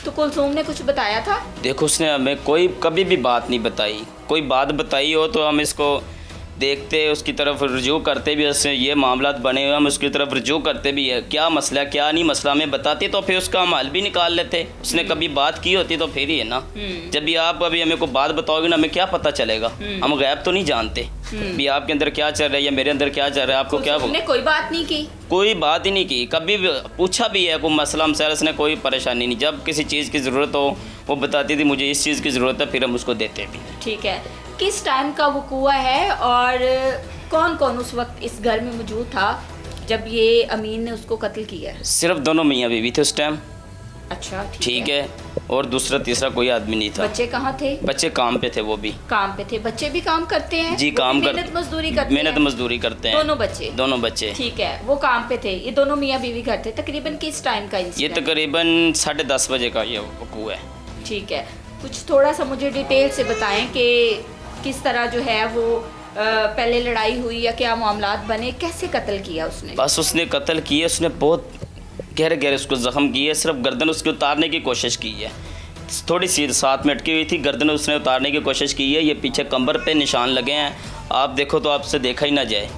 تو कुलसूम ने कुछ बताया था? देखो उसने हमें कोई कभी भी बात नहीं बताई, कोई बात बताई हो तो हम इसको देखते, उसकी तरफ रजू करते भी, उससे ये मामला बने हुए हम उसकी तरफ रजू करते भी है, क्या मसला क्या नहीं मसला हमें बताते तो फिर उसका हम हल भी निकाल लेते। उसने कभी बात की होती तो फिर ही है ना। जब भी आप अभी हमें को बात बताओगे ना, हमें क्या पता चलेगा, हम गैब तो नहीं जानते भी आपके अंदर क्या चल रहा है या मेरे अंदर क्या चल रहा है, आपको क्या कुलसूम ने कोई बात नहीं की? कोई बात ही नहीं की, कभी भी पूछा भी है कोई मसला हमसे, उसने कोई परेशानी नहीं। जब किसी चीज़ की ज़रूरत हो वो बताती थी मुझे इस चीज़ की ज़रूरत है, फिर हम उसको देते भी। ठीक है, किस टाइम का वक़ूआ है और कौन कौन उस वक्त इस घर में मौजूद था जब ये अमीन ने उसको कत्ल किया? सिर्फ दोनों मियाँ बीवी थे उस टाइम। अच्छा ठीक है, और दूसरा तीसरा कोई आदमी नहीं था। बच्चे कहाँ थे? बच्चे काम पे थे, वो भी काम पे थे। बच्चे भी काम करते हैं? जी, वो काम भी कर मेहनत मजदूरी करते हैं? मेहनत मजदूरी करते हैं दोनों बच्चे। ठीक है, वो काम पे थे, ये दोनों मियाँ बीवी घर थे। तकरीबन किस टाइम का ये इंसिडेंट? तकरीबन 10:30 बजे का ये वकूआ है। ठीक है, कुछ थोड़ा सा मुझे डिटेल से बताएं कि किस तरह जो है वो पहले लड़ाई हुई या क्या मामलात बने, कैसे कत्ल किया उसने? बस उसने कत्ल किए, उसने बहुत गहरे गहरे उसको ज़ख्म किए, सिर्फ गर्दन उसकी उतारने की कोशिश की है, थोड़ी सी साथ में अटकी हुई थी, गर्दन उसने उतारने की कोशिश की है। ये पीछे कंबर पे निशान लगे हैं, आप देखो तो आपसे देखा ही ना जाए।